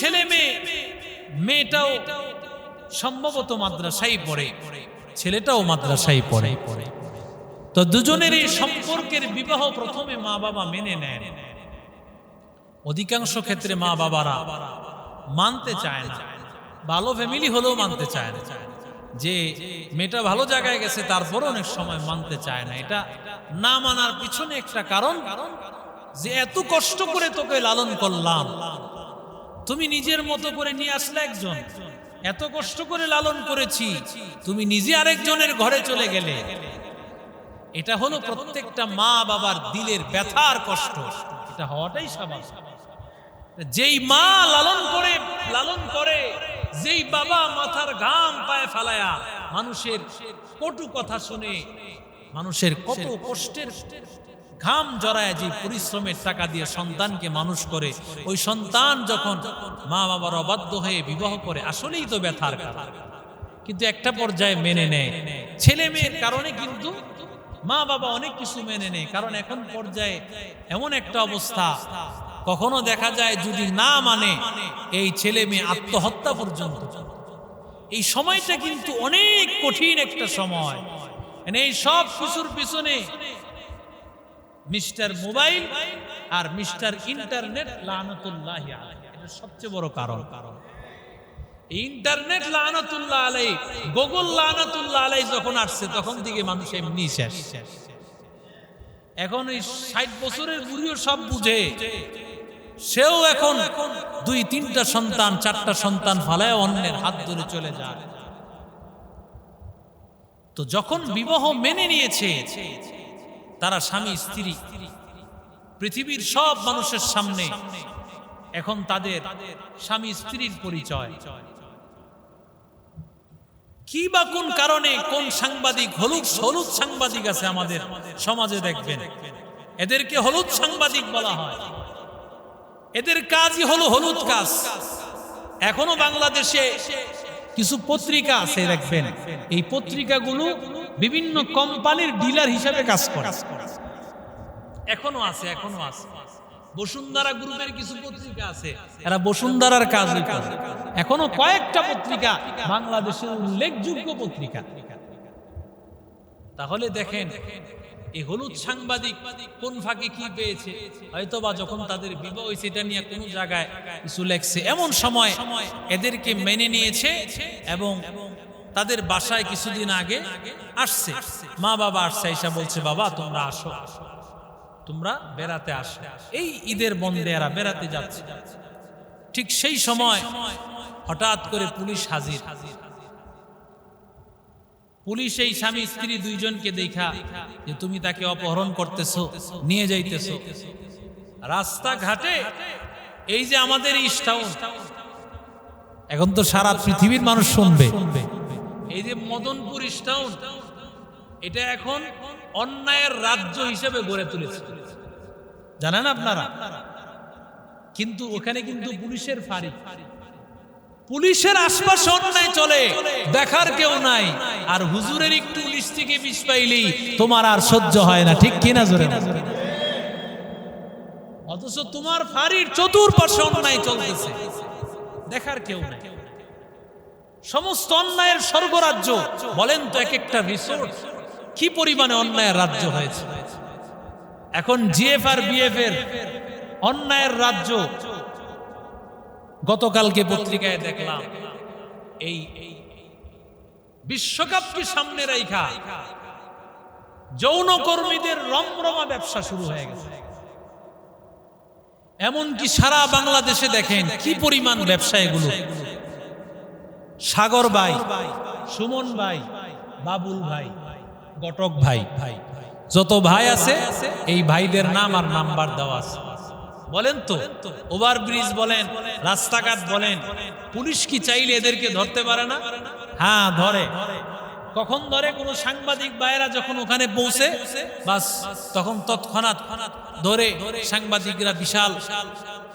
ছেলে মেয়ে, মেয়েটাও সম্ভবত মাদ্রাসায় পড়ে, ছেলেটাও মাদ্রাসায় পড়ে। তো দুজনের এই সম্পর্কের বিবাহ প্রথমে মা বাবা মেনে নেন। অধিকাংশ ক্ষেত্রে মা বাবারা মানতে চায় না, ভালো ফ্যামিলি হলেও মানতে চায় না, যে মেয়েটা ভালো জায়গায় গেছে, তারপরও অনেক সময় মানতে চায় না। এটা না মানার পিছনে একটা কারণ, যে এত কষ্ট করে তোকে লালন করলাম, তুমি নিজের মতো করে নিয়ে আসলে একজন, এত কষ্ট করে লালন করেছি, তুমি নিজে আরেকজনের ঘরে চলে গেলে। এটা হলো প্রত্যেকটা মা বাবার দিলের ব্যথার কষ্ট। এটা হওয়াটাই স্বাভাবিক। যেই মা লালন করে, যেই বাবা মাথার ঘাম পায়ে ফেলায়া মানুষের কটু কথা শুনে, মানুষের কত কষ্টের ঘাম জড়ায় যে পরিশ্রমের টাকা দিয়ে সন্তানকে মানুষ করে, ওই সন্তান যখন মা বাবার অবাধ্য হয়ে বিবাহ করে, আসলেই তো ব্যথার কথা। কিন্তু একটা পর্যায়ে মেনে নেয়, ছেলে মেয়ের কারণে কিন্তু মা বাবা অনেক কিছু মেনে নেয়। কারণ এখন পর্যায়ে এমন একটা অবস্থা, কখনো দেখা যায় যদি না মানে এই ছেলে মেয়ে আত্মহত্যা পর্যন্ত। এই সময়টা কিন্তু অনেক কঠিন একটা সময়। এই সব কিছুর পিছনে মিস্টার মোবাইল আর মিস্টার ইন্টারনেট লানাতুল্লাহি আলাইহি, এটা সবচেয়ে বড় কারণ। ইন্টারনেট লানাতুল্লাহ আলাইহি, গুগল লানাতুল্লাহ আলাইহি যখন আসছে, তখন থেকে মানুষ এমনি শেষ। এখন এই 60 বছরের বুড়িও সব বুঝে, সেও এখন 2-3টা সন্তান 4টা সন্তান ফালায় অন্যের হাত ধরে চলে যায়। তো যখন বিবাহ মেনে নিয়েছে তারা, স্বামী স্ত্রী, পৃথিবীর সব মানুষের সামনে এখন তাদের স্বামী স্ত্রীর পরিচয়। কি বা কোন কারণে কোন সাংবাদিক, হলুদ সাংবাদিক আছে আমাদের সমাজে, দেখবেন এদেরকে হলুদ সাংবাদিক বলা হয়। এদের কাজই হলো হলুদ কাজ। এখনো বাংলাদেশে কিছু পত্রিকা আছে, দেখবেন এই পত্রিকাগুলো বিভিন্ন কোম্পানির ডিলার হিসেবে কাজ করে, এখনো আছে। বসুন্ধরা গ্রুপের কিছু পত্রিকা আছে, এরা বসুন্ধরার কাজ করে। এখনো কয়েকটা পত্রিকা বাংলাদেশের উল্লেখযোগ্য পত্রিকা। তাহলে দেখেন এই হলুদ সাংবাদিক কোন ফাঁকে কি পেয়েছে, হয়তোবা যখন তাদের বিবাহ হয়েছে এটা নিয়ে কোনো জায়গায় কিছু লেখছে, এমন সময় এদেরকে মেনে নিয়েছে এবং তাদের বাসায় কিছুদিন আগে আসছে, মা বাবা আসছে, এসে বলছে বাবা তোমরা আসো, তোমরা বেড়াতে আসো। এই ঈদের বন্ধে এরা বেড়াতে যাচ্ছে। ঠিক সেই সময় হঠাৎ করে পুলিশ হাজির। পুলিশ এই স্বামী স্ত্রী দুইজনকে দেখা, যে তুমি তাকে অপহরণ করতেছো, নিয়ে যাইতেছো রাস্তাঘাটে। এই যে আমাদের ইস্ট টাউন, এখন তো সারা পৃথিবীর মানুষ শুনবে, এই যে মদনপুর ইস্ট টাউন, এটা এখন অন্যায়ের রাজ্য হিসেবে গড়ে তুলেছে, জানেন আপনারা। কিন্তু ওখানে কিন্তু পুলিশের ফাঁড়ি, পুলিশের আশপাশে অন্যায় চলে, দেখার কেউ নাই। আর হুজুরের একটু 19 থেকে 20 পাইলেই তোমার আর সহ্য হয় না, ঠিক কিনা জোরে? অথচ তোমার ফাঁড়ির চতুর্পাশে অন্যায় চলতেছে, দেখার কেউ নাই। সমস্ত অন্যায়ের স্বর্গরাজ্য। বলেন তো, এক একটা রিসোর্ট কি পরিমাণে অন্যায়ের রাজ্য হয়েছে। এখন জিএফ আর বিএফ এর অন্যায়ের রাজ্য। গতকালকে পত্রিকায় দেখলাম এই বিশ্বকাপকে সামনে রাখা যৌনকর্মীদের রমরমা ব্যবসা শুরু হয়ে গেছে। এমনকি সারা বাংলাদেশে দেখেন কি পরিমাণ ব্যবসা এগুলো। সাগর ভাই, সুমন ভাই, বাবুল ভাই, ঘটক ভাই, যত ভাই আছে এই ভাইদের নাম আর নাম্বার দেওয়া আছে। বলেন তো, ওভারব্রিজ বলেন, রাস্তাঘাট বলেন, পুলিশ কি চাইলে এদেরকে ধরতে পারে না? হ্যাঁ ধরে। কখন ধরে? কোন সাংবাদিক ভাইয়েরা যখন ওখানে পৌঁছে, বাস তখন তৎক্ষণাৎ ধরে সাংবাদিকরা বিশাল।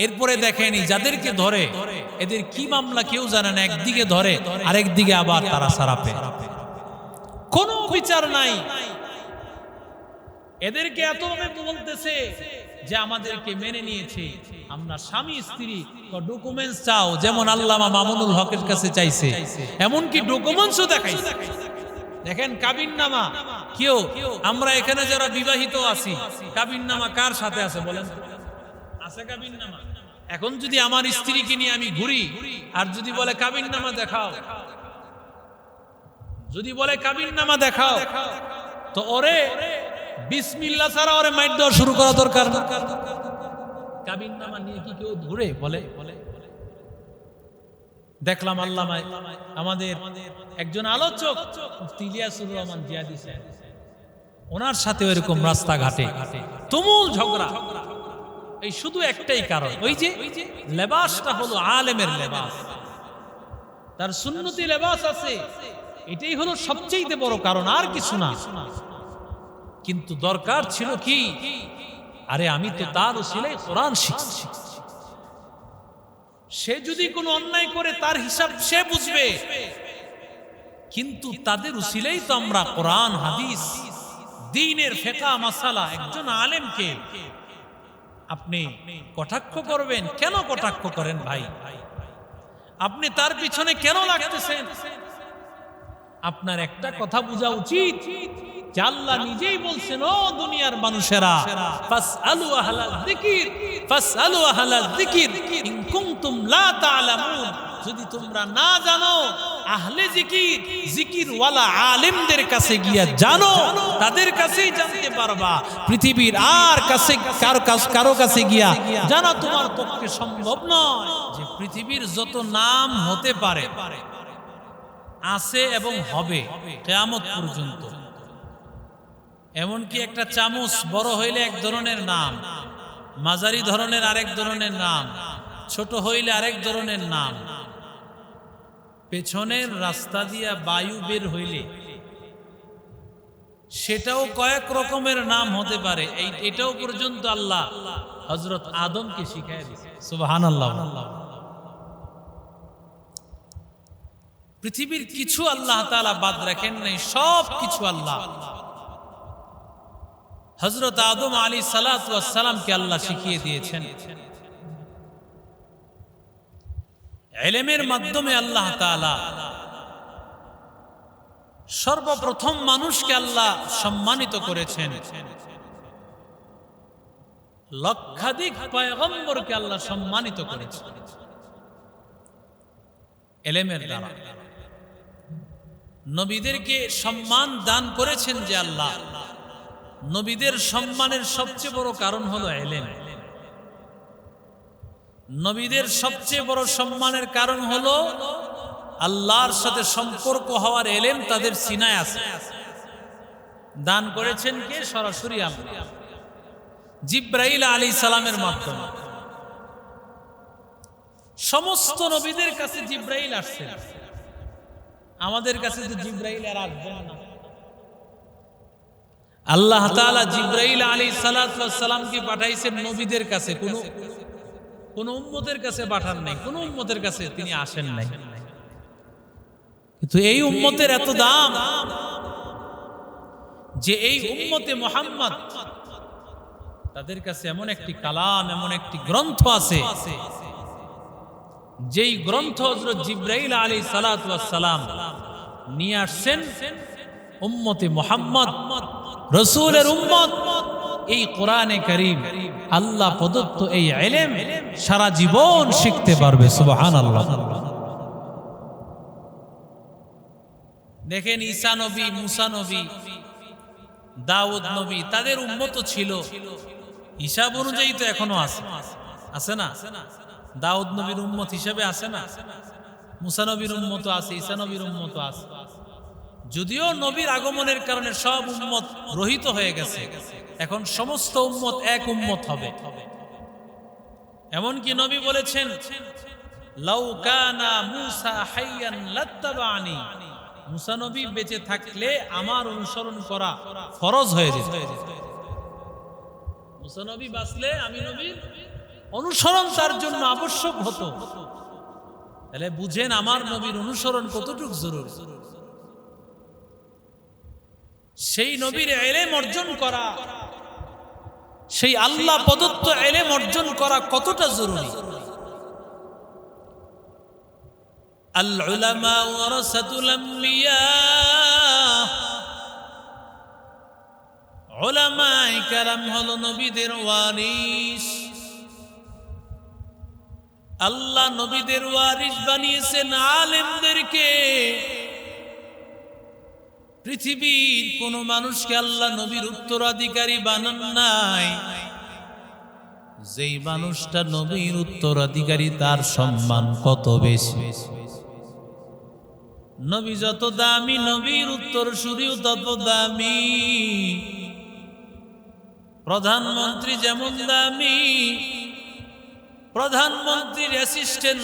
এরপরে দেখেনি যাদেরকে ধরে এদের কি মামলা কেউ জানে না। একদিকে ধরে, আরেকদিকে আবার তারা ছাড়া পেয়ে, কোনো বিচার নাই। এদেরকে এতভাবে বলতেছে যে আমাদেরকে মেনে নিয়েছে। আমরা স্বামী স্ত্রী ডকুমেন্টস চাও, যেমন আল্লামা মামুনুল হকের কাছে চাইছে, এমনকি ডকুমেন্টসও দেখাইছে। দেখেন কাবিননামা কেউ, আমরা এখানে যারা বিবাহিত আছি, কাবিননামা কার সাথে আছে বলেন? আছে কাবিননামা? এখন যদি আমার স্ত্রীকে নিয়ে আমি ঘুরি আর যদি বলে কাবিননামা দেখাও, যদি বলে কাবিননামা দেখাও, তো ওরে বিসমিল্লাহ ছাড়া ওরে মাইট দেওয়া শুরু করা দরকার না। কাবিননামা নিয়ে কি কেউ ঘুরে বলে? দেখলাম আল্লামা আমাদের একজন আলোচক মুফতি ইলিয়াসুর রহমান জিয়াদি সাহেব, ওনার সাথে এরকম রাস্তাঘাটে তুমুল ঝগড়া। এই শুধু একটাই কারণ, ওই যে লেবাসটা হলো আলেমের লেবাস, তার সুন্নতি লেবাস আছে, এটাই হলো সবচেয়ে বড় কারণ, আর কিছু না। কিন্তু দরকার ছিল কি, আরে আমি তো তার উসিলায় কোরআন শিখছি, সে যদি কোনো অন্যায় করে তার হিসাব সে বুঝবে, কিন্তু তাদের উসিলায় তো আমরা কোরআন হাদিস দ্বীনের ফিকহ মাসালা, একজন আলেমকে আপনি কটাক্ষ করবেন কেন? কটাক্ষ করেন ভাই, আপনি তার পিছনে কেন লাগতেছেন? আপনার একটা কথা বোঝা উচিত যে আল্লাহ নিজেই বলছেন, ও দুনিয়ার মানুষেরা, ফাসআলু আহলাল যিকির, ফাসআলু আহলাল যিকির ইন কুনতুম লা তা'লামুন, যদি তোমরা না জানো আহলে জিকির, জিকির ওয়ালা আলেমদের কাছে গিয়া জানো, তাদের কাছেই জানতে পারবা। পৃথিবীর আর কাছে কারো কাছে গিয়া জানা তোমার পক্ষে সম্ভব নয়। যে পৃথিবীর যত নাম হতে পারে আছে এবং হবে কিয়ামত পর্যন্ত, এমনকি একটা চামচ বড় হইলে এক ধরনের নাম, মাঝারি ধরনের আরেক ধরনের নাম, ছোট হইলে আরেক ধরনের নাম, পেছনের রাস্তা দিয়া বায়ু বের হইলে সেটাও কয়েক রকমের নাম হতে পারে। এটাও পর্যন্ত আল্লাহ হযরত আদমকে শিখায় দিয়েছে। সুবহানাল্লাহ। পৃথিবীর কিছু আল্লাহ তাআলা বাদ রাখেন নাই, সব কিছু আল্লাহ হযরত আদম আলাইহিস সালাতু ওয়াস সালামকে আল্লাহ শিখিয়ে দিয়েছেন। ইলমের মাধ্যমে আল্লাহ তাআলা সর্বপ্রথম মানুষকে আল্লাহ সম্মানিত করেছেন, লক্ষাধিক পয়গম্বরকে আল্লাহ সম্মানিত করেছেন ইলমের দ্বারা। নবীদেরকে সম্মান দান করেছেন যে আল্লাহ, নবীদের সম্মানের সবচেয়ে বড় কারণ হলো ইলম। নবীদের সবচেয়ে বড় সম্মানের কারণ হলো আল্লাহর সাথে সম্পর্ক হওয়ার ইলম তাদের সিনায় আছে। দান করেছেন কে? সরাসরি আল্লাহ, জিবরাইল আলাইহিস সালামের মাধ্যমে। সমস্ত নবীদের কাছে জিবরাইল আসছেন, আমাদের কাছে তো জিবরাইল আর আসবেন না। আল্লাহ তাআলা জিবরাইল আলাইহিস সালাতু ওয়াস সালামকে পাঠাইছেন নবীদের কাছে, কোন উম্মতের কাছে পাঠান নাই, কোন উম্মতের কাছে তিনি আসেন নাই। কিন্তু এই উম্মতের এত দাম যে এই উম্মতে মুহাম্মদ, তাদের কাছে এমন একটি কালাম, এমন একটি গ্রন্থ আছে, যেই গ্রন্থ হযরত জিবরাইল আলাইহিস সালাতু ওয়াস সালাম নিয়ে আসছেন উম্মতে মুহাম্মদ, রাসূলের উম্মত। এই কোরআনে কারীম আল্লাহ প্রদত্ত এই ইলম সারা জীবন শিখতে পারবে। সুবহানাল্লাহ। দেখেন ঈসা নবী, মুসা নবী, দাউদ নবী, তাদের উম্মত ছিল, হিসাব অনুযায়ী তো এখনো আছে না? দাউদ নবীর উম্মত হিসাবে আছে না? মুসা নবীর উম্মত আছে, ঈসা নবীর উম্মত আছে। যদিও নবীর আগমনের কারণে সব উম্মত রহিত হয়ে গেছে, এখন সমস্ত উম্মত এক উম্মত হবে। এমনকি নবী বলেছেন, লাউ কানা মুসা হাইয়ান লাত্তাবানি, মুসা নবী বেঁচে থাকলে আমার অনুসরণ করা ফরজ হয়ে যেত। মুসা নবী বাঁচলে আমি নবীর অনুসরণ তার জন্য আবশ্যক হতো। তাহলে বুঝেন আমার নবীর অনুসরণ কতটুকু জরুরি। সেই নবীর ইলম অর্জন করা, সেই আল্লাহ প্রদত্ত ইলম অর্জন করা কতটা জরুরি। আল উলামা ওয়ারাসাতুল আমবিয়া, উলামায়ে কেরাম হলো নবীদের ওয়ারিস। আল্লাহ নবীদের ওয়ারিস বানিয়েছেন আলেমদেরকে। পৃথিবীর কোন মানুষকে আল্লাহ নবীর উত্তরাধিকারী বানান নাই। যেই মানুষটা নবীর উত্তরাধিকারী তার সম্মান কত বেশি। নবী যত দামি, নবীর উত্তরসূরিও তত দামি। প্রধানমন্ত্রী যেমন দামি, প্রধানমন্ত্রীর অ্যাসিস্ট্যান্ট